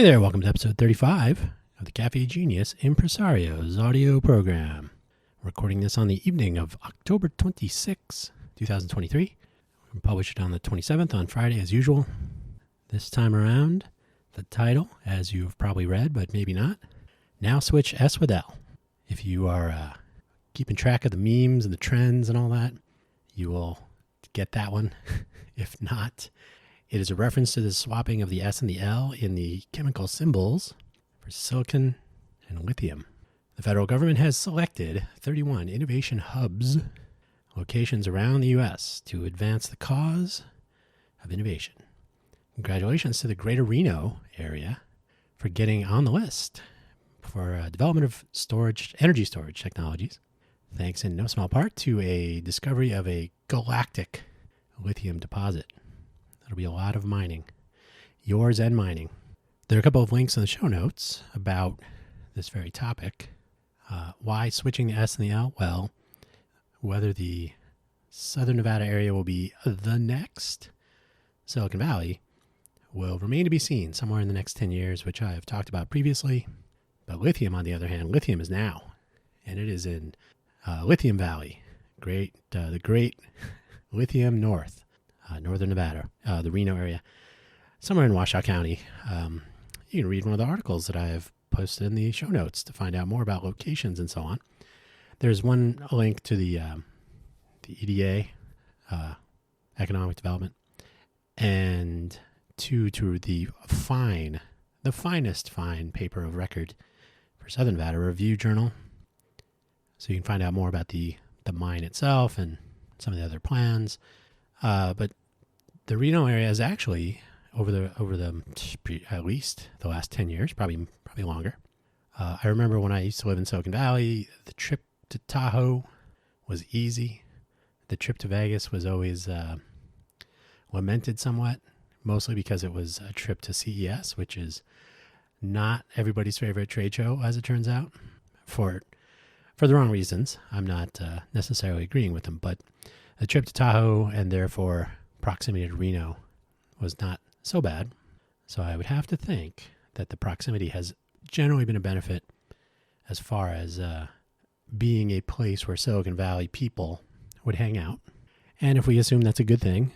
Hey there, welcome to episode 35 of the Cafe Genius Impresario's audio program. Recording this on the evening of October 26, 2023. We'll publish it on the 27th on Friday as usual. This time around, the title, as you've probably read, but maybe not, Now Switch S with L. If you are keeping track of the memes and the trends and all that, you will get that one. If not, it is a reference to the swapping of the S and the L in the chemical symbols for silicon and lithium. The federal government has selected 31 innovation hubs, locations around the U.S. to advance the cause of innovation. Congratulations to the Greater Reno area for getting on the list for development of energy storage technologies, thanks in no small part to a discovery of a galactic lithium deposit. There'll be a lot of mining, yours and mining. There are a couple of links in the show notes about this very topic. Why switching the S and the L? Well, whether the Southern Nevada area will be the next Silicon Valley will remain to be seen somewhere in the next 10 years, which I have talked about previously. But lithium, on the other hand, lithium is now, and it is in Lithium Valley, the great Lithium North. Northern Nevada, the Reno area, somewhere in Washoe County. You can read one of the articles that I have posted in the show notes to find out more about locations and so on. There's one link to the EDA, Economic Development, and two to the finest fine paper of record for Southern Nevada, Review Journal. So you can find out more about the mine itself and some of the other plans. But the Reno area is actually over the at least the last 10 years, probably longer. I remember when I used to live in Silicon Valley, the trip to Tahoe was easy. The trip to Vegas was always lamented somewhat, mostly because it was a trip to CES, which is not everybody's favorite trade show, as it turns out, for the wrong reasons. I'm not necessarily agreeing with them, but the trip to Tahoe and therefore proximity to Reno was not so bad. So I would have to think that the proximity has generally been a benefit as far as being a place where Silicon Valley people would hang out. And if we assume that's a good thing,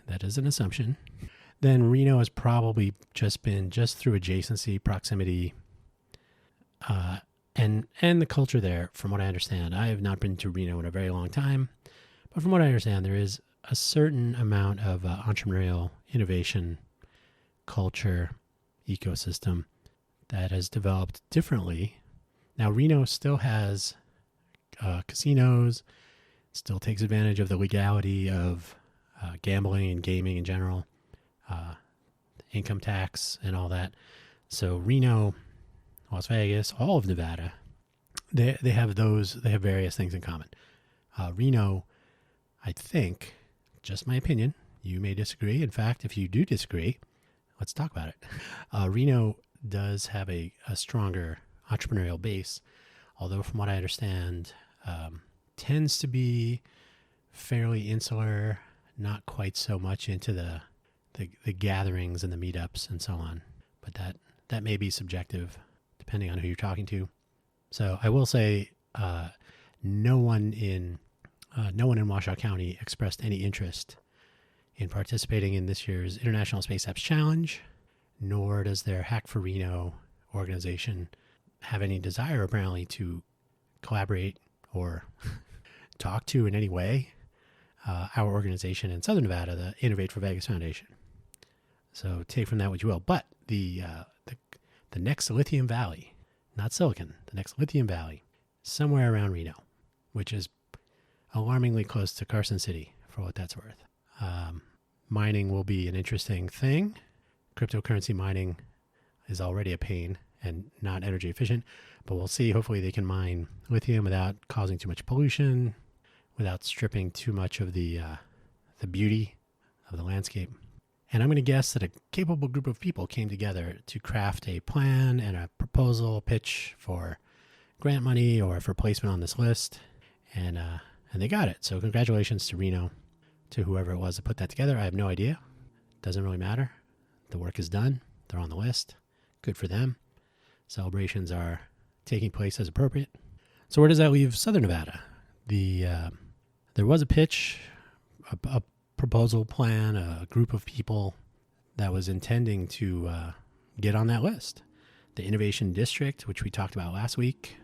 that is an assumption, then Reno has probably just been through adjacency, proximity, and the culture there, from what I understand. I have not been to Reno in a very long time. But from what I understand, there is a certain amount of entrepreneurial innovation, culture, ecosystem that has developed differently. Now, Reno still has casinos, still takes advantage of the legality of gambling and gaming in general, income tax and all that. So Reno, Las Vegas, all of Nevada, they have various things in common. Reno, I think, just my opinion, you may disagree. In fact, if you do disagree, let's talk about it. Reno does have a stronger entrepreneurial base, although from what I understand, tends to be fairly insular, not quite so much into the gatherings and the meetups and so on. But that may be subjective, depending on who you're talking to. So I will say no one in Washoe County expressed any interest in participating in this year's International Space Apps Challenge, nor does their Hack for Reno organization have any desire, apparently, to collaborate or talk to in any way our organization in Southern Nevada, the Innovate for Vegas Foundation. So take from that what you will. But the next Lithium Valley, not Silicon, the next Lithium Valley, somewhere around Reno, which is alarmingly close to Carson City, for what that's worth. Mining will be an interesting thing. Cryptocurrency mining is already a pain and not energy efficient, but we'll see. Hopefully they can mine lithium without causing too much pollution, without stripping too much of the beauty of the landscape. And I'm going to guess that a capable group of people came together to craft a plan and a proposal pitch for grant money or for placement on this list. And they got it. So congratulations to Reno, to whoever it was that put that together. I have no idea. Doesn't really matter. The work is done. They're on the list. Good for them. Celebrations are taking place as appropriate. So where does that leave Southern Nevada? There was a pitch, a proposal plan, a group of people that was intending to get on that list. The Innovation District, which we talked about last week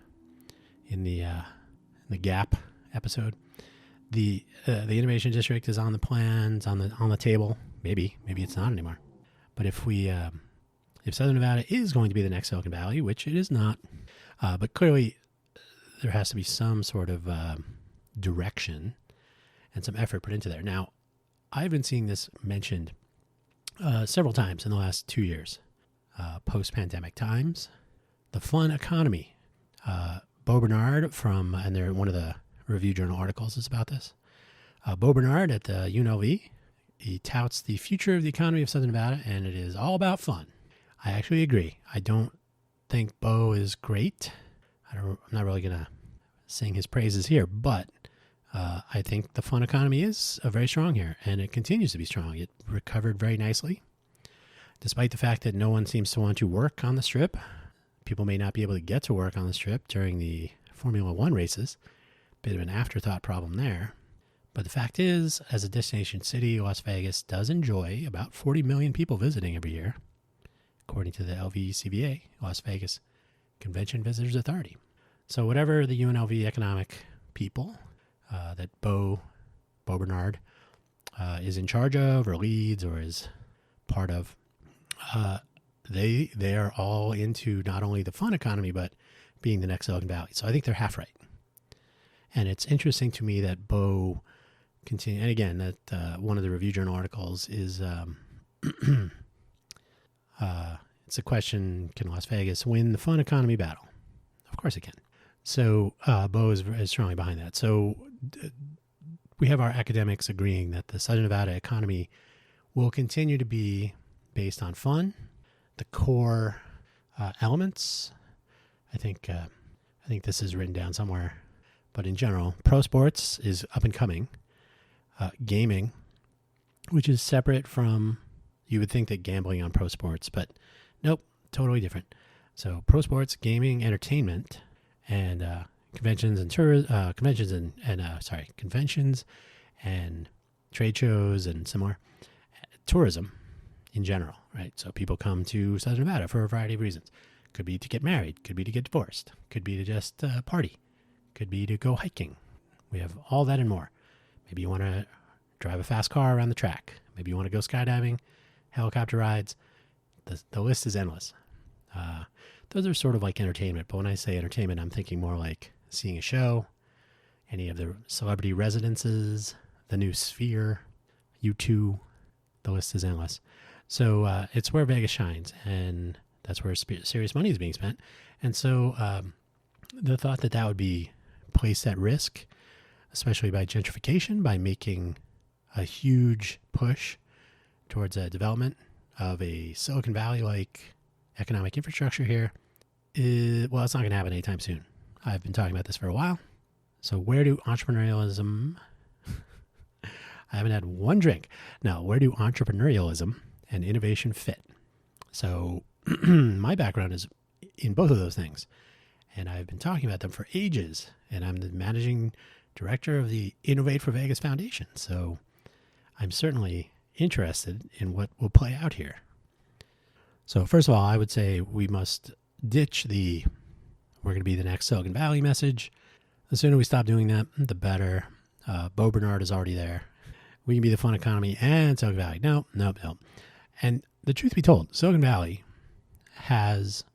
in the Gap episode. The Innovation District is on the plans, on the table. Maybe it's not anymore. But if Southern Nevada is going to be the next Silicon Valley, which it is not, but clearly there has to be some sort of direction and some effort put into there. Now, I've been seeing this mentioned several times in the last 2 years, post-pandemic times. The fun economy. Bo Bernard and one of the Review Journal articles is about this. Bo Bernard at the UNLV, he touts the future of the economy of Southern Nevada, and it is all about fun. I actually agree. I don't think Bo is great. I'm not really going to sing his praises here, but I think the fun economy is very strong here, and it continues to be strong. It recovered very nicely, despite the fact that no one seems to want to work on the Strip. People may not be able to get to work on the Strip during the Formula One races. Bit of an afterthought problem there. But the fact is, as a destination city, Las Vegas does enjoy about 40 million people visiting every year, according to the LVCVA, Las Vegas Convention Visitors Authority. So whatever the UNLV economic people that Bo Bernard is in charge of or leads or is part of, they are all into not only the fun economy, but being the next Silicon Valley. So I think they're half right. And it's interesting to me that Bo continue, and again, that one of the Review Journal articles is it's a question: can Las Vegas win the fun economy battle? Of course it can. So Bo is strongly behind that. So we have our academics agreeing that the Southern Nevada economy will continue to be based on fun, the core elements. I think this is written down somewhere. But in general, pro sports is up and coming. Gaming, which is separate from, you would think that gambling on pro sports, but nope, totally different. So pro sports, gaming, entertainment, and conventions and conventions and trade shows and similar. Tourism in general, right? So people come to Southern Nevada for a variety of reasons. Could be to get married, could be to get divorced, could be to just party. Could be to go hiking. We have all that and more. Maybe you want to drive a fast car around the track. Maybe you want to go skydiving, helicopter rides. The list is endless. Those are sort of like entertainment. But when I say entertainment, I'm thinking more like seeing a show, any of the celebrity residences, the new Sphere, U2. The list is endless. So it's where Vegas shines, and that's where serious money is being spent. And so the thought that would be placed at risk, especially by gentrification, by making a huge push towards a development of a Silicon Valley-like economic infrastructure here, it's not going to happen anytime soon. I've been talking about this for a while. So where do entrepreneurialism... I haven't had one drink. Now, where do entrepreneurialism and innovation fit? So my background is in both of those things. And I've been talking about them for ages. And I'm the managing director of the Innovate for Vegas Foundation. So I'm certainly interested in what will play out here. So first of all, I would say we must ditch we're going to be the next Silicon Valley message. The sooner we stop doing that, the better. Bo Bernard is already there. We can be the fun economy and Silicon Valley. No. And the truth be told, Silicon Valley has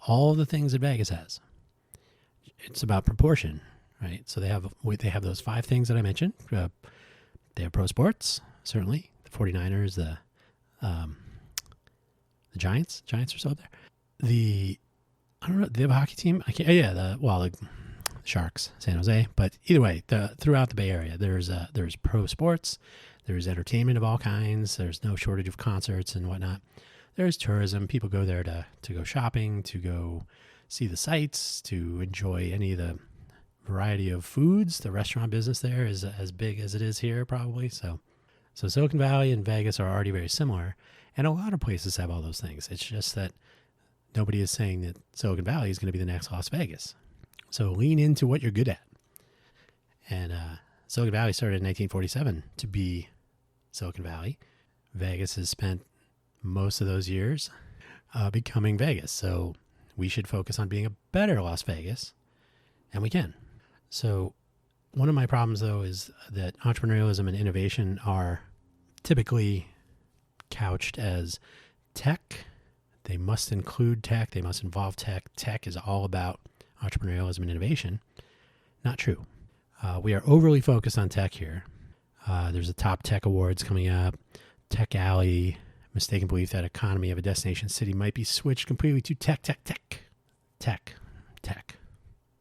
all the things that Vegas has. It's about proportion, right? So they have those 5 things that I mentioned. They have pro sports, certainly. The 49ers, the Giants. Giants are still up there. They have a hockey team. The Sharks, San Jose. But either way, throughout the Bay Area, there's pro sports. There's entertainment of all kinds. There's no shortage of concerts and whatnot. There's tourism. People go there to go shopping, to go see the sights, to enjoy any of the variety of foods. The restaurant business there is as big as it is here, probably. So Silicon Valley and Vegas are already very similar, and a lot of places have all those things. It's just that nobody is saying that Silicon Valley is going to be the next Las Vegas. So lean into what you're good at. And Silicon Valley started in 1947 to be Silicon Valley. Vegas has spent most of those years becoming Vegas. So we should focus on being a better Las Vegas, and we can. So one of my problems, though, is that entrepreneurialism and innovation are typically couched as tech. They must include tech. They must involve tech. Tech is all about entrepreneurialism and innovation. Not true. We are overly focused on tech here. There's the top tech awards coming up. Tech Alley, mistaken belief that economy of a destination city might be switched completely to tech.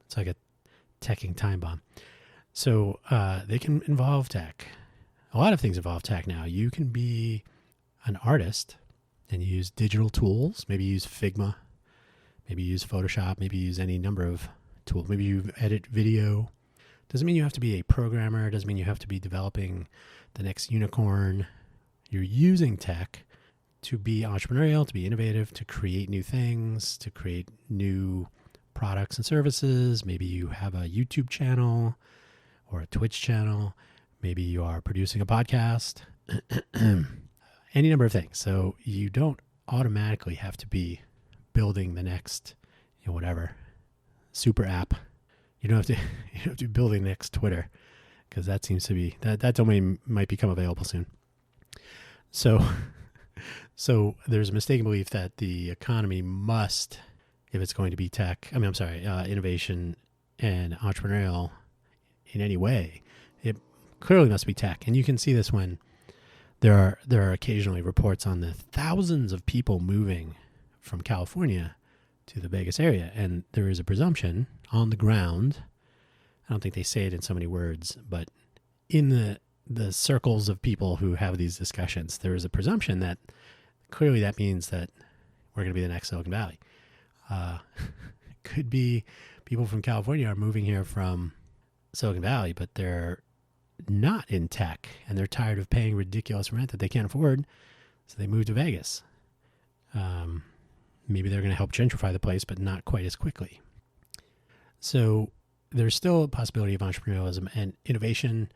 It's like a teching time bomb. So they can involve tech. A lot of things involve tech now. You can be an artist and use digital tools. Maybe use Figma. Maybe use Photoshop. Maybe use any number of tools. Maybe you edit video. Doesn't mean you have to be a programmer. Doesn't mean you have to be developing the next unicorn. You're using tech to be entrepreneurial, to be innovative, to create new things, to create new products and services. Maybe you have a YouTube channel or a Twitch channel. Maybe you are producing a podcast. Any number of things. So you don't automatically have to be building the next, whatever, super app. You don't have to be building the next Twitter, because that seems to be, that domain might become available soon. So there's a mistaken belief that the economy must, if it's going to be innovation and entrepreneurial in any way, it clearly must be tech. And you can see this when there are occasionally reports on the thousands of people moving from California to the Vegas area. And there is a presumption on the ground. I don't think they say it in so many words, but in the circles of people who have these discussions, there is a presumption that clearly that means that we're going to be the next Silicon Valley. Could be people from California are moving here from Silicon Valley, but they're not in tech and they're tired of paying ridiculous rent that they can't afford. So they move to Vegas. Maybe they're going to help gentrify the place, but not quite as quickly. So there's still a possibility of entrepreneurialism and innovation.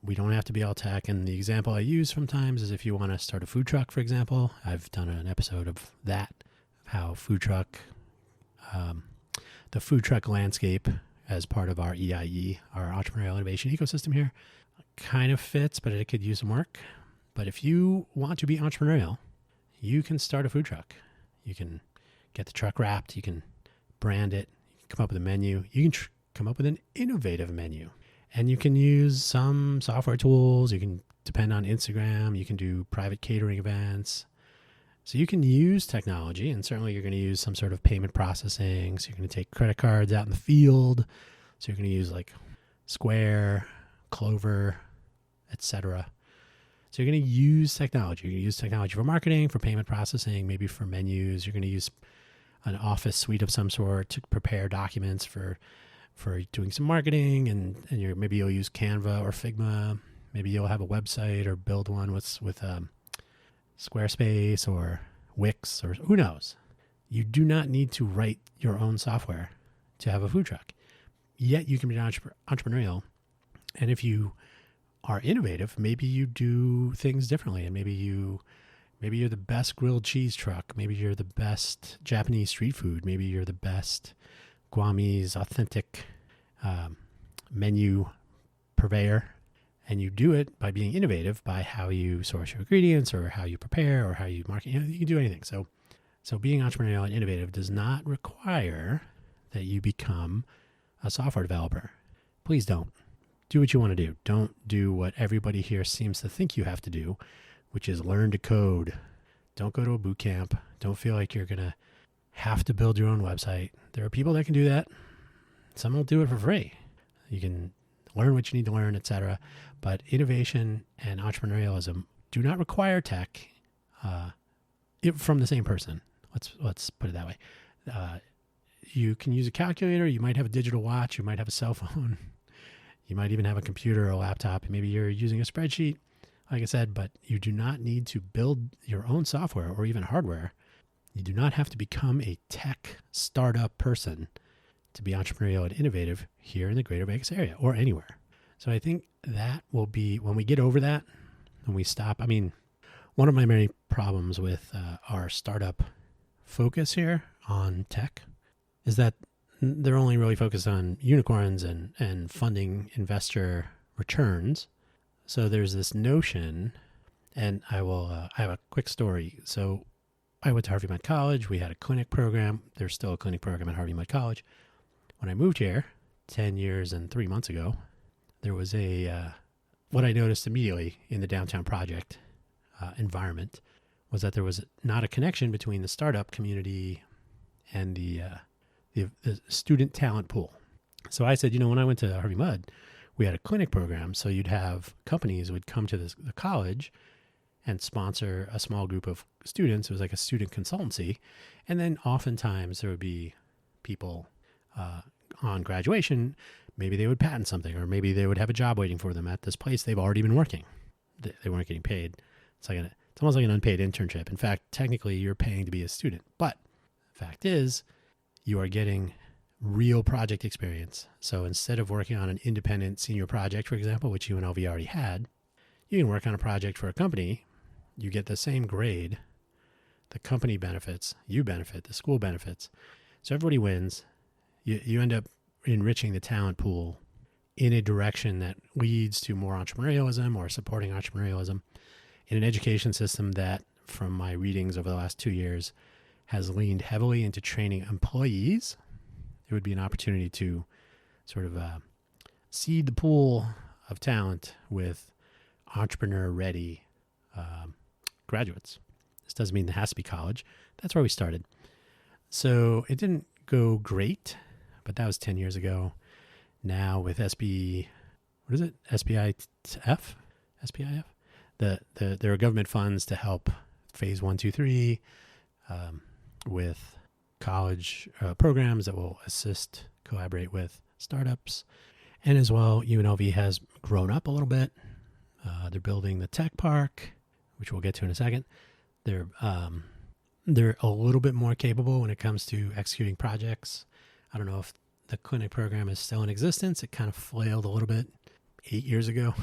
We don't have to be all tech. And the example I use sometimes is if you want to start a food truck, for example. I've done an episode of that, how the food truck landscape as part of our EIE, our entrepreneurial innovation ecosystem here, kind of fits, but it could use some work. But if you want to be entrepreneurial, you can start a food truck. You can get the truck wrapped. You can brand it. You can come up with a menu. You can come up with an innovative menu. And you can use some software tools. You can depend on Instagram. You can do private catering events. So you can use technology, and certainly you're going to use some sort of payment processing. So you're going to take credit cards out in the field. So you're going to use like Square, Clover, etc. So you're going to use technology. You're going to use technology for marketing, for payment processing, maybe for menus. You're going to use an office suite of some sort to prepare documents for doing some marketing, and maybe you'll use Canva or Figma. Maybe you'll have a website or build one with Squarespace or Wix, or who knows. You do not need to write your own software to have a food truck. Yet you can be entrepreneurial. And if you are innovative, maybe you do things differently. And maybe you're the best grilled cheese truck. Maybe you're the best Japanese street food. Maybe you're the best Guamese authentic menu purveyor. And you do it by being innovative, by how you source your ingredients or how you prepare or how you market. You can do anything. So being entrepreneurial and innovative does not require that you become a software developer. Please don't. Do what you want to do. Don't do what everybody here seems to think you have to do, which is learn to code. Don't go to a boot camp. Don't feel like you're going to have to build your own website. There are people that can do that. Some will do it for free. You can learn what you need to learn, etc. But innovation and entrepreneurialism do not require tech from the same person. Let's put it that way. You can use a calculator. You might have a digital watch. You might have a cell phone. You might even have a computer or a laptop. Maybe you're using a spreadsheet, like I said, but you do not need to build your own software or even hardware. You do not have to become a tech startup person to be entrepreneurial and innovative here in the Greater Vegas area or anywhere. So I think that will be, when we get over that, when we stop, one of my many problems with our startup focus here on tech is that they're only really focused on unicorns and funding investor returns. So there's this notion, and I have a quick story. So I went to Harvey Mudd College. We had a clinic program. There's still a clinic program at Harvey Mudd College. When I moved here 10 years and 3 months ago, there was what I noticed immediately in the downtown project environment was that there was not a connection between the startup community and the student talent pool. So I said, when I went to Harvey Mudd, we had a clinic program. So you'd have companies would come to the college and sponsor a small group of students. It was like a student consultancy. And then oftentimes there would be people on graduation, maybe they would patent something, or maybe they would have a job waiting for them at this place they've already been working. They weren't getting paid. It's almost like an unpaid internship. In fact, technically you're paying to be a student. But the fact is, you are getting real project experience. So instead of working on an independent senior project, for example, which UNLV already had, you can work on a project for a company. You get the same grade. The company benefits, you benefit, the school benefits. So everybody wins. You end up enriching the talent pool in a direction that leads to more entrepreneurialism or supporting entrepreneurialism in an education system that, from my readings over the last 2 years, has leaned heavily into training employees. It would be an opportunity to sort of seed the pool of talent with entrepreneur-ready graduates. This doesn't mean it has to be college. That's where we started. So it didn't go great, but that was 10 years ago. Now with SBIF? There are government funds to help phase 1, 2, 3 with college programs that will collaborate with startups. And as well, UNLV has grown up a little bit. They're building the tech park, which we'll get to in a second. They're a little bit more capable when it comes to executing projects. I don't know if the clinic program is still in existence. It kind of flailed a little bit 8 years ago.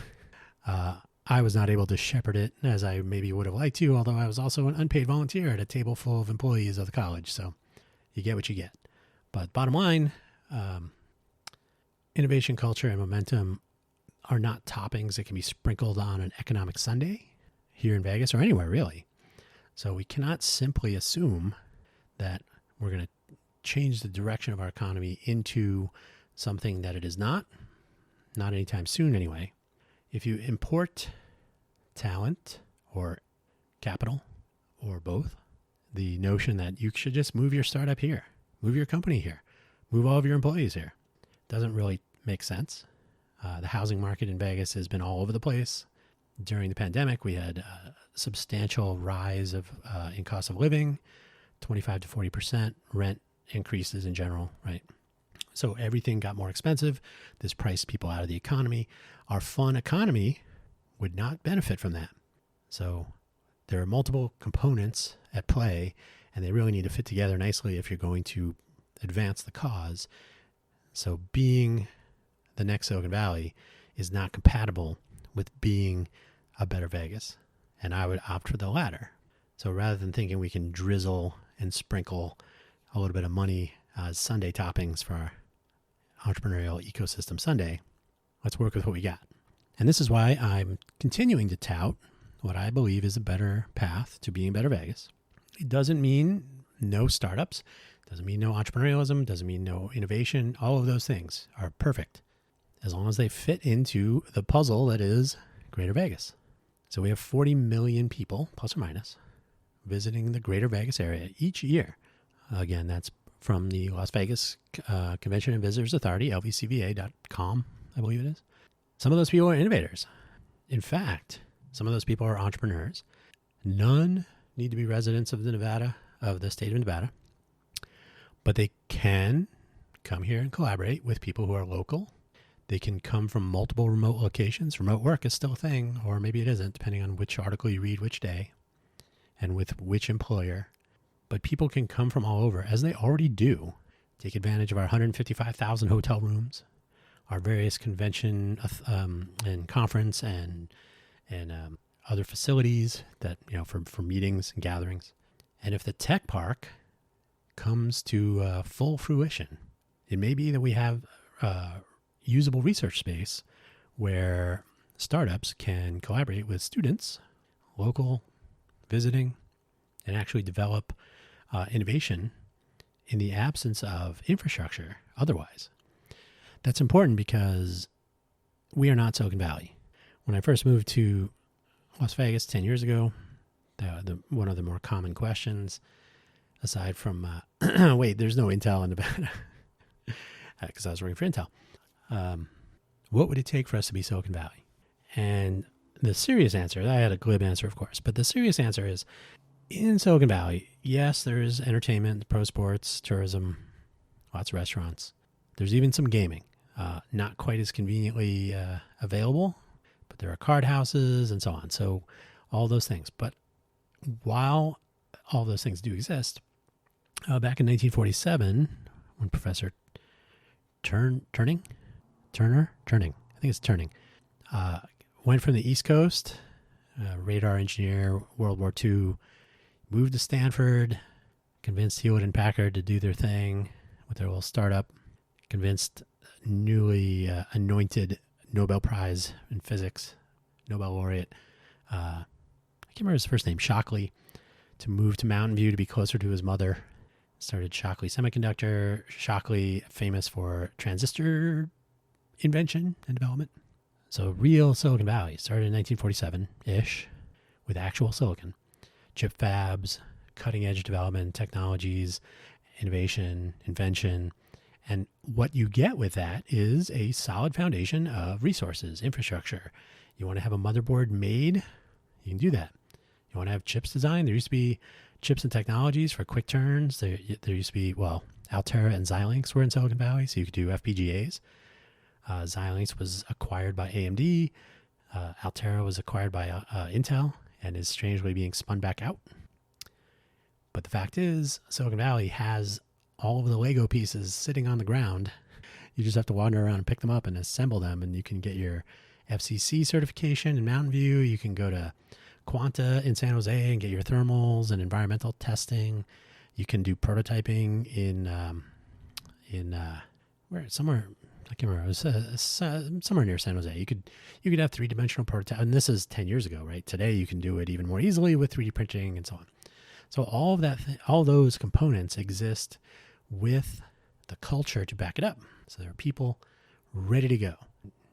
I was not able to shepherd it as I maybe would have liked to, although I was also an unpaid volunteer at a table full of employees of the college. So you get what you get. But bottom line, innovation, culture, and momentum are not toppings that can be sprinkled on an economic Sunday here in Vegas or anywhere really. So we cannot simply assume that we're going to change the direction of our economy into something that it is not anytime soon anyway. If you import talent or capital or both, the notion that you should just move your startup here, move your company here, move all of your employees here, doesn't really make sense. The housing market in Vegas has been all over the place. During the pandemic, we had a substantial rise in cost of living, 25 to 40% rent increases in general, right? So everything got more expensive. This priced people out of the economy. Our fun economy would not benefit from that. So there are multiple components at play, and they really need to fit together nicely if you're going to advance the cause. So being the next Silicon Valley is not compatible with being a better Vegas. And I would opt for the latter. So rather than thinking we can drizzle and sprinkle a little bit of money as Sunday toppings for our entrepreneurial ecosystem Sunday, let's work with what we got. And this is why I'm continuing to tout what I believe is a better path to being better Vegas. It doesn't mean no startups, doesn't mean no entrepreneurialism, doesn't mean no innovation. All of those things are perfect as long as they fit into the puzzle that is Greater Vegas. So we have 40 million people, plus or minus, visiting the Greater Vegas area each year. Again, that's from the Las Vegas Convention and Visitors Authority, lvcva.com, I believe it is. Some of those people are innovators. In fact, some of those people are entrepreneurs. None need to be residents of the state of Nevada, but they can come here and collaborate with people who are local. They can come from multiple remote locations. Remote work is still a thing, or maybe it isn't, depending on which article you read which day and with which employer. but people can come from all over, as they already do, take advantage of our 155,000 hotel rooms, our various convention and conference and other facilities that, for meetings and gatherings. And if the tech park comes to full fruition, it may be that we have usable research space where startups can collaborate with students, local, visiting, and actually develop innovation in the absence of infrastructure otherwise. That's important because we are not Silicon Valley. When I first moved to Las Vegas 10 years ago, one of the more common questions, aside from, wait, there's no Intel in Nevada, because I was working for Intel. What would it take for us to be Silicon Valley? And the serious answer, I had a glib answer, of course, but the serious answer is, in Silicon Valley, yes, there is entertainment, pro sports, tourism, lots of restaurants. There's even some gaming, not quite as conveniently available, but there are card houses and so on. So all those things. But while all those things do exist, back in 1947, when Professor Turning, I think it's Turning, went from the East Coast, radar engineer, World War II, moved to Stanford, convinced Hewlett and Packard to do their thing with their little startup, convinced newly anointed Nobel Prize in Physics, Nobel laureate, I can't remember his first name, Shockley, to move to Mountain View to be closer to his mother. Started Shockley Semiconductor. Shockley, famous for transistor invention and development. So real Silicon Valley started in 1947-ish with actual silicon. Chip fabs, cutting-edge development, technologies, innovation, invention. And what you get with that is a solid foundation of resources, infrastructure. You want to have a motherboard made? You can do that. You want to have chips designed? There used to be chips and technologies for quick turns. There used to be, Altera and Xilinx were in Silicon Valley, so you could do FPGAs. Xilinx was acquired by AMD. Altera was acquired by Intel and is strangely being spun back out. But the fact is, Silicon Valley has all of the Lego pieces sitting on the ground. You just have to wander around and pick them up and assemble them, and you can get your FCC certification in Mountain View. You can go to Quanta in San Jose and get your thermals and environmental testing. You can do prototyping in somewhere, I can't remember. It was somewhere near San Jose. You could have three-dimensional prototype, and this is 10 years ago, right? Today you can do it even more easily with 3D printing and so on. So all of that, all those components exist with the culture to back it up. So there are people ready to go.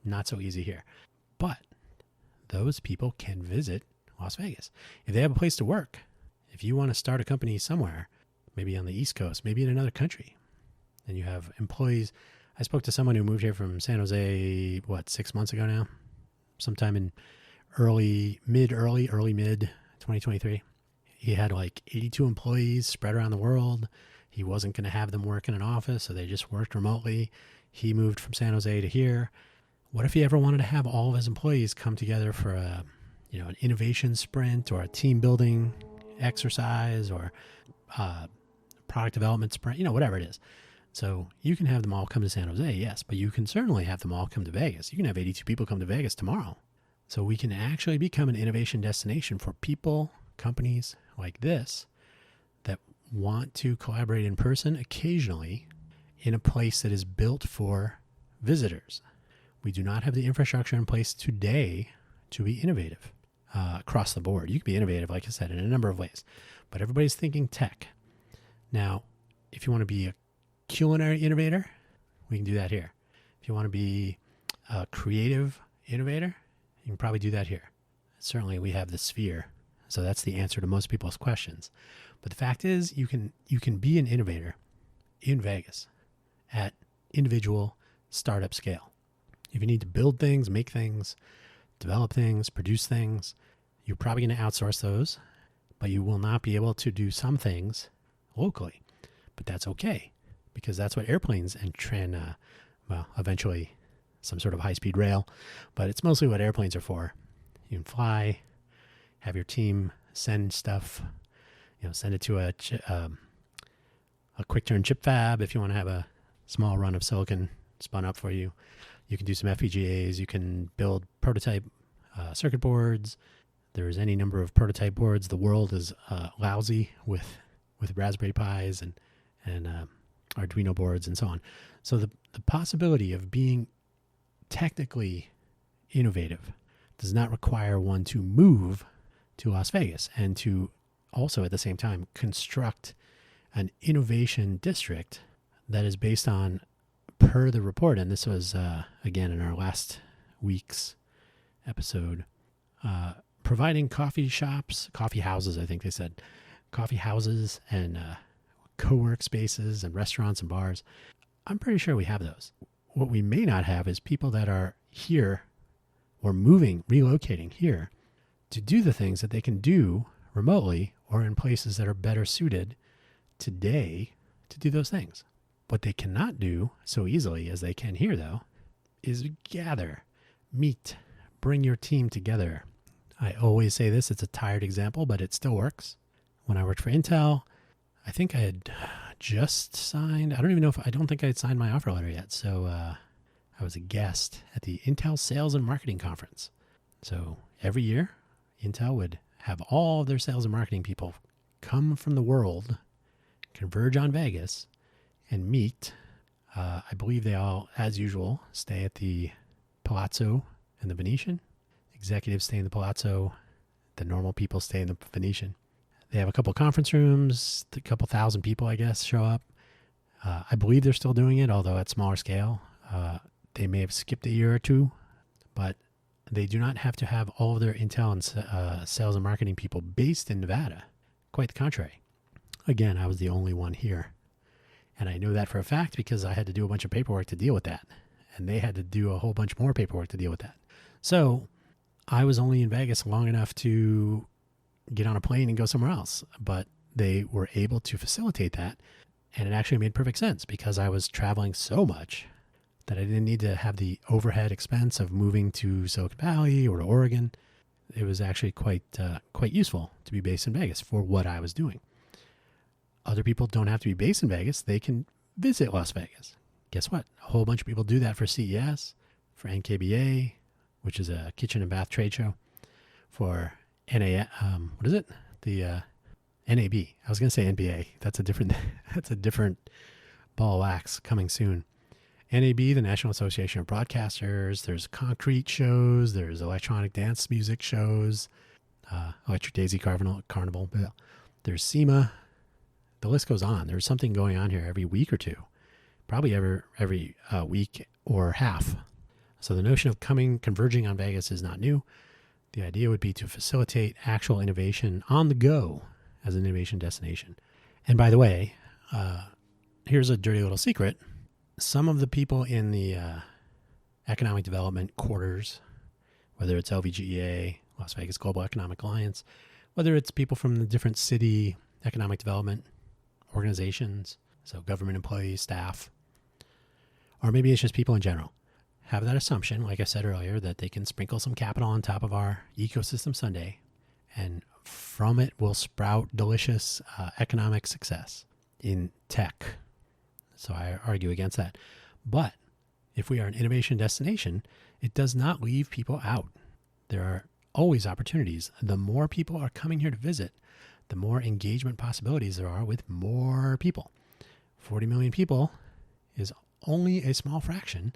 Not so easy here, but those people can visit Las Vegas if they have a place to work. If you want to start a company somewhere, maybe on the East Coast, maybe in another country, and you have employees. I spoke to someone who moved here from San Jose, 6 months ago now, sometime in early mid 2023. He had 82 employees spread around the world. He wasn't going to have them work in an office, so they just worked remotely. He moved from San Jose to here. What if he ever wanted to have all of his employees come together for an innovation sprint or a team building exercise or product development sprint, whatever it is. So you can have them all come to San Jose, yes, but you can certainly have them all come to Vegas. You can have 82 people come to Vegas tomorrow. So we can actually become an innovation destination for people, companies like this that want to collaborate in person occasionally in a place that is built for visitors. We do not have the infrastructure in place today to be innovative across the board. You can be innovative, like I said, in a number of ways, but everybody's thinking tech. Now, if you want to be a culinary innovator, we can do that here. If you want to be a creative innovator, you can probably do that here. Certainly we have the sphere, so that's the answer to most people's questions. But the fact is, you can be an innovator in Vegas at individual startup scale. If you need to build things, make things, develop things, produce things, you're probably going to outsource those, but you will not be able to do some things locally. But that's okay, because that's what airplanes and eventually some sort of high-speed rail, but it's mostly what airplanes are for. You can fly, have your team send stuff, send it to a quick turn chip fab if you want to have a small run of silicon spun up for you. You can do some FPGAs. You can build prototype circuit boards. There's any number of prototype boards. The world is lousy with Raspberry Pis and Arduino boards and so on. So the possibility of being technically innovative does not require one to move to Las Vegas and to also at the same time construct an innovation district that is based on, per the report, and this was again in our last week's episode, providing coffee houses, I think they said, coffee houses and co-work spaces and restaurants and bars. I'm pretty sure we have those. What we may not have is people that are here or relocating here to do the things that they can do remotely or in places that are better suited today to do those things. What they cannot do so easily as they can here, though, is gather, meet, bring your team together. I always say this, it's a tired example, but it still works. When I worked for Intel, I think I had just signed, I don't think I had signed my offer letter yet. So I was a guest at the Intel Sales and Marketing Conference. So every year, Intel would have all of their sales and marketing people come from the world, converge on Vegas, and meet. I believe they all, as usual, stay at the Palazzo and the Venetian. Executives stay in the Palazzo. The normal people stay in the Venetian. They have a couple conference rooms. A couple thousand people, I guess, show up. I believe they're still doing it, although at smaller scale. They may have skipped a year or two, but they do not have to have all of their Intel and sales and marketing people based in Nevada. Quite the contrary. Again, I was the only one here. And I know that for a fact because I had to do a bunch of paperwork to deal with that. And they had to do a whole bunch more paperwork to deal with that. So I was only in Vegas long enough to get on a plane and go somewhere else. But they were able to facilitate that. And it actually made perfect sense because I was traveling so much that I didn't need to have the overhead expense of moving to Silicon Valley or to Oregon. It was actually quite useful to be based in Vegas for what I was doing. Other people don't have to be based in Vegas. They can visit Las Vegas. Guess what? A whole bunch of people do that for CES, for NKBA, which is a kitchen and bath trade show, for NA, what is it? The NAB. I was going to say NBA. That's a different ball of wax coming soon. NAB, the National Association of Broadcasters. There's concrete shows. There's electronic dance music shows. Electric Daisy Carnival. There's SEMA. The list goes on. There's something going on here every week or two, probably every week or half. So the notion of converging on Vegas is not new. The idea would be to facilitate actual innovation on the go as an innovation destination. And by the way, here's a dirty little secret. Some of the people in the economic development quarters, whether it's LVGEA, Las Vegas Global Economic Alliance, whether it's people from the different city economic development organizations, so government employees, staff, or maybe it's just people in general, have that assumption, like I said earlier, that they can sprinkle some capital on top of our ecosystem sundae, and from it will sprout delicious economic success in tech. So I argue against that. But if we are an innovation destination, it does not leave people out. There are always opportunities. The more people are coming here to visit, the more engagement possibilities there are with more people. 40 million people is only a small fraction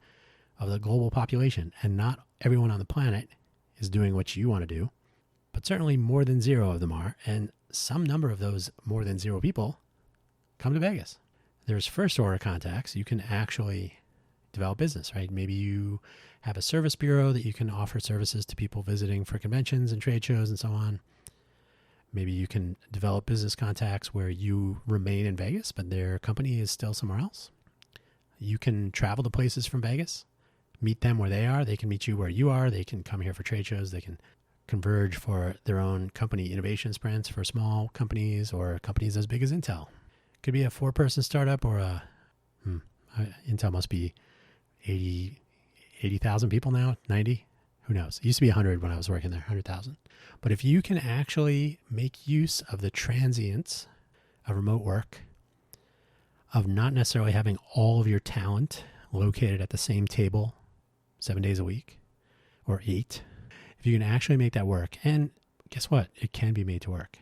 of the global population, and not everyone on the planet is doing what you want to do, but certainly more than zero of them are, and some number of those more than zero people come to Vegas. There's first order contacts. You can actually develop business, right? Maybe you have a service bureau that you can offer services to people visiting for conventions and trade shows and so on. Maybe you can develop business contacts where you remain in Vegas, but their company is still somewhere else. You can travel to places from Vegas, meet them where they are. They can meet you where you are. They can come here for trade shows. They can converge for their own company innovation sprints for small companies or companies as big as Intel. Could be a 4-person startup or Intel must be 80,000 people now, 90. Who knows? It used to be 100 when I was working there, 100,000. But if you can actually make use of the transience of remote work, of not necessarily having all of your talent located at the same table 7 days a week or 8, if you can actually make that work, and guess what? It can be made to work.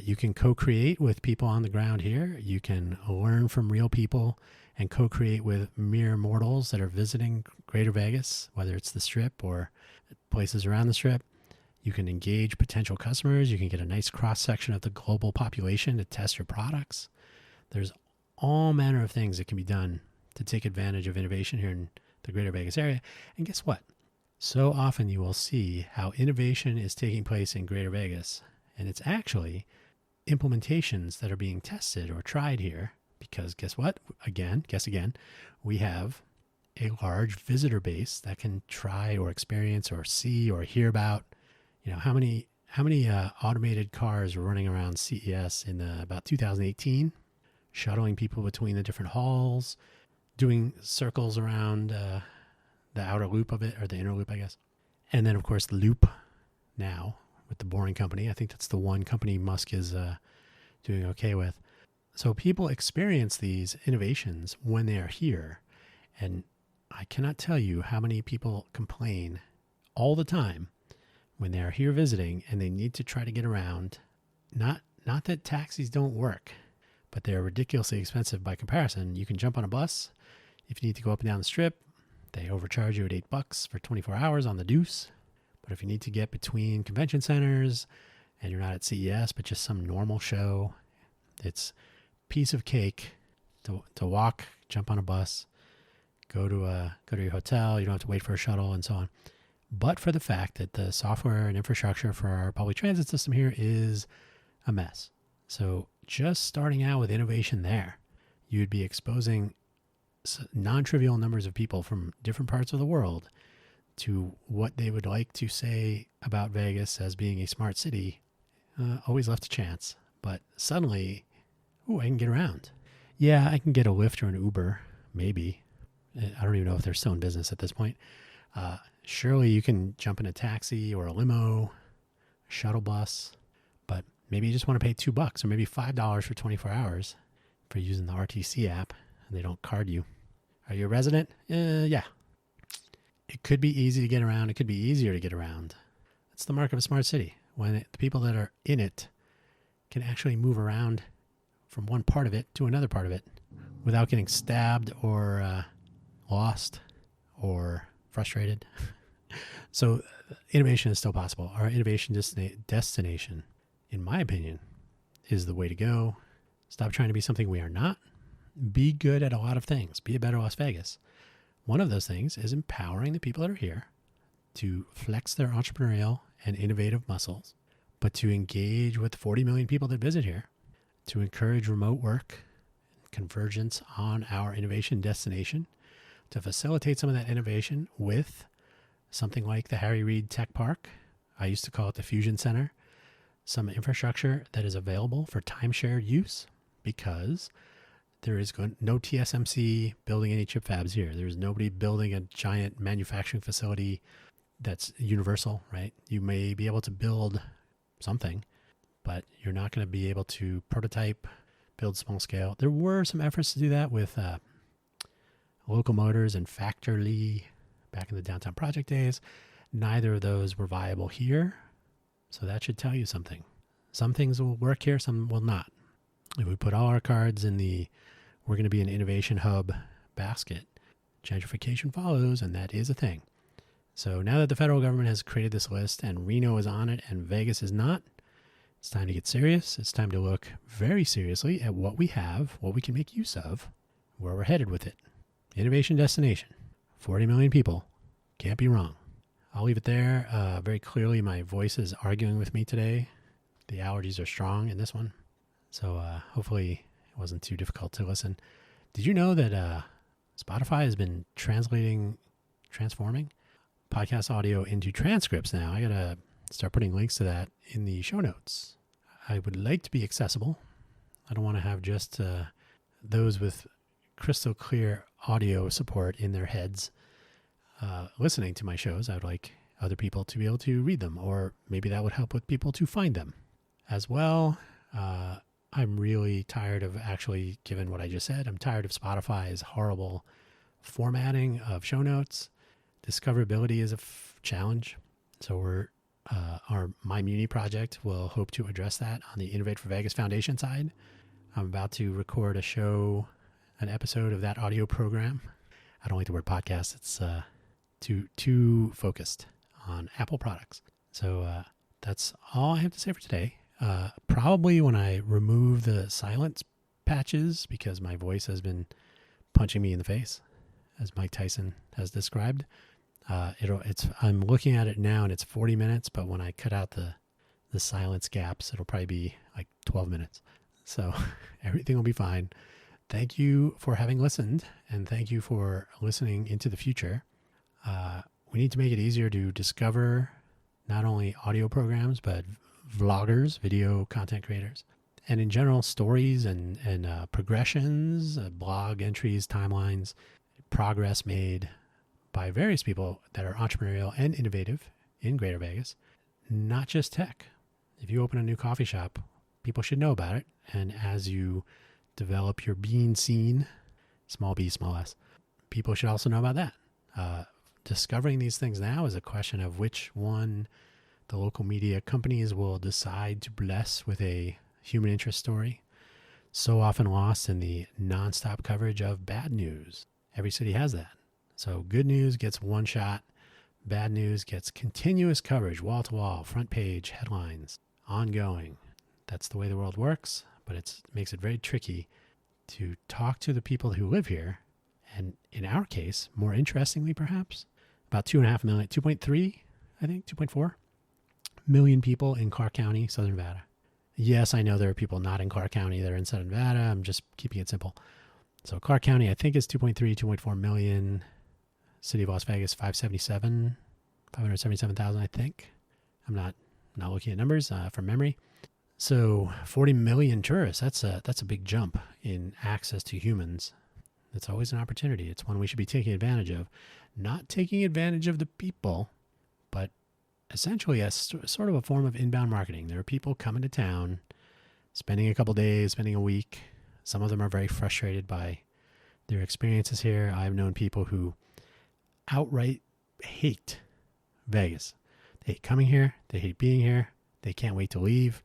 You can co-create with people on the ground here. You can learn from real people and co-create with mere mortals that are visiting Greater Vegas, whether it's the Strip or places around the Strip. You can engage potential customers. You can get a nice cross-section of the global population to test your products. There's all manner of things that can be done to take advantage of innovation here in the Greater Vegas area. And guess what? So often you will see how innovation is taking place in Greater Vegas, and it's actually implementations that are being tested or tried here because guess what? Guess again, we have a large visitor base that can try or experience or see or hear about, how many automated cars were running around CES in about 2018, shuttling people between the different halls, doing circles around the outer loop of it, or the inner loop, I guess. And then, of course, the loop now with the Boring Company. I think that's the one company Musk is doing okay with. So people experience these innovations when they are here. And I cannot tell you how many people complain all the time when they are here visiting and they need to try to get around. Not that taxis don't work, but they're ridiculously expensive by comparison. You can jump on a bus if you need to go up and down the Strip. They overcharge you at $8 for 24 hours on the Deuce. But if you need to get between convention centers and you're not at CES, but just some normal show, it's piece of cake to walk, jump on a bus, go to your hotel. You don't have to wait for a shuttle and so on. But for the fact that the software and infrastructure for our public transit system here is a mess. So just starting out with innovation there, you'd be exposing non-trivial numbers of people from different parts of the world to what they would like to say about Vegas as being a smart city. Always left a chance. But suddenly, I can get around. Yeah, I can get a Lyft or an Uber, maybe. I don't even know if they're still in business at this point. Surely you can jump in a taxi or a limo, a shuttle bus, but maybe you just want to pay $2 or maybe $5 for 24 hours for using the RTC app, and they don't card you. Are you a resident? Yeah. It could be easy to get around. It could be easier to get around. That's the mark of a smart city, when the people that are in it can actually move around from one part of it to another part of it without getting stabbed or lost or frustrated. So innovation is still possible. Our innovation destination, in my opinion, is the way to go. Stop trying to be something we are not. Be good at a lot of things. Be a better Las Vegas. One of those things is empowering the people that are here to flex their entrepreneurial and innovative muscles, but to engage with 40 million people that visit here, to encourage remote work, convergence on our innovation destination, to facilitate some of that innovation with something like the Harry Reid Tech Park. I used to call it the Fusion Center. Some infrastructure that is available for timeshare use, because there is no TSMC building any chip fabs here. There's nobody building a giant manufacturing facility that's universal, right? You may be able to build something, but you're not going to be able to prototype, build small scale. There were some efforts to do that with Local Motors and Factorly back in the downtown project days. Neither of those were viable here. So that should tell you something. Some things will work here, some will not. If we put all our cards in the we're going to be an innovation hub basket, gentrification follows, and that is a thing. So now that the federal government has created this list and Reno is on it and Vegas is not, it's time to get serious. It's time to look very seriously at what we have, what we can make use of, where we're headed with it. Innovation destination. 40 million people. Can't be wrong. I'll leave it there. Very clearly, my voice is arguing with me today. The allergies are strong in this one. So hopefully it wasn't too difficult to listen. Did you know that Spotify has been transforming podcast audio into transcripts now? I got to start putting links to that in the show notes. I would like to be accessible. I don't want to have just those with crystal clear audio support in their heads listening to my shows. I would like other people to be able to read them, or maybe that would help with people to find them as well. I'm really tired of, actually, given what I just said, I'm tired of Spotify's horrible formatting of show notes. Discoverability is a challenge. So our My Muni project will hope to address that on the Innovate for Vegas Foundation side. I'm about to record an episode of that audio program. I don't like the word podcast. It's too focused on Apple products. So that's all I have to say for today. Probably when I remove the silence patches, because my voice has been punching me in the face, as Mike Tyson has described. I'm looking at it now and it's 40 minutes, but when I cut out the silence gaps, it'll probably be like 12 minutes. So everything will be fine. Thank you for having listened, and thank you for listening into the future. We need to make it easier to discover not only audio programs, but vloggers, video content creators, and in general, stories and progressions, blog entries, timelines, progress made by various people that are entrepreneurial and innovative in Greater Vegas, not just tech. If you open a new coffee shop, people should know about it. And as you develop your bean scene, small b, small s, people should also know about that. Discovering these things now is a question of which one the local media companies will decide to bless with a human interest story, so often lost in the nonstop coverage of bad news. Every city has that. So good news gets one shot. Bad news gets continuous coverage, wall to wall, front page, headlines, ongoing. That's the way the world works, but it makes it very tricky to talk to the people who live here. And in our case, more interestingly perhaps, about 2.5 million, 2.3, I think, 2.4 million people in Clark County, Southern Nevada. Yes, I know there are people not in Clark County that are in Southern Nevada. I'm just keeping it simple. So Clark County, I think, is 2.4 million. City of Las Vegas, 577,000, I think. I'm not looking at numbers from memory. So 40 million tourists, that's a big jump in access to humans. It's always an opportunity. It's one we should be taking advantage of. Not taking advantage of the people, but essentially as sort of a form of inbound marketing. There are people coming to town, spending a couple days, spending a week. Some of them are very frustrated by their experiences here. I've known people who outright hate Vegas. They hate coming here. They hate being here. They can't wait to leave.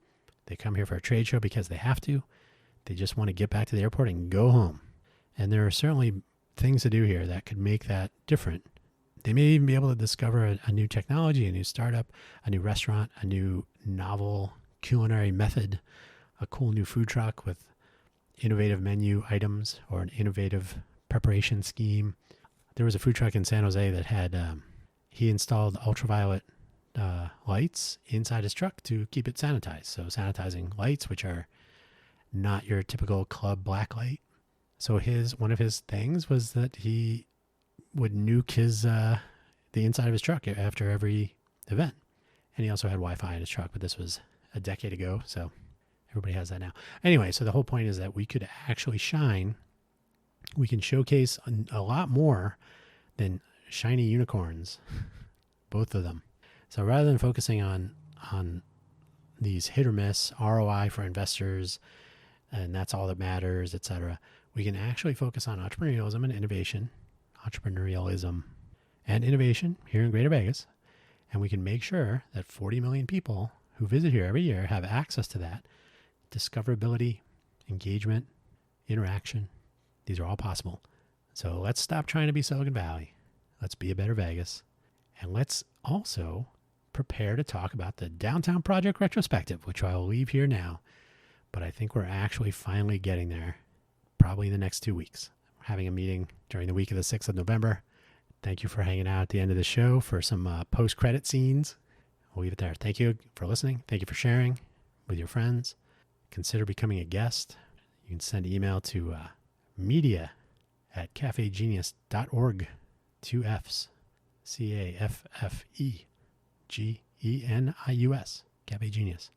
They come here for a trade show because they have to. They just want to get back to the airport and go home. And there are certainly things to do here that could make that different. They may even be able to discover a new technology, a new startup, a new restaurant, a new novel culinary method, a cool new food truck with innovative menu items or an innovative preparation scheme. There was a food truck in San Jose that had, he installed ultraviolet lights inside his truck to keep it sanitized. So sanitizing lights, which are not your typical club black light. So one of his things was that he would nuke the inside of his truck after every event. And he also had Wi-Fi in his truck, but this was a decade ago, so everybody has that now. Anyway, so the whole point is that we could actually shine. We can showcase a lot more than shiny unicorns, both of them. So rather than focusing on these hit or miss ROI for investors, and that's all that matters, etc., we can actually focus on entrepreneurialism and innovation, here in Greater Vegas, and we can make sure that 40 million people who visit here every year have access to that. Discoverability, engagement, interaction, these are all possible. So let's stop trying to be Silicon Valley. Let's be a better Vegas. And let's also prepare to talk about the Downtown Project retrospective, which I'll leave here now. But I think we're actually finally getting there, probably in the next 2 weeks. We're having a meeting during the week of the 6th of November. Thank you for hanging out at the end of the show for some post-credit scenes. We'll leave it there. Thank you for listening. Thank you for sharing with your friends. Consider becoming a guest. You can send email to media@cafegenius.org. 2 F's. CAFFEGENIUS. Cafe Genius.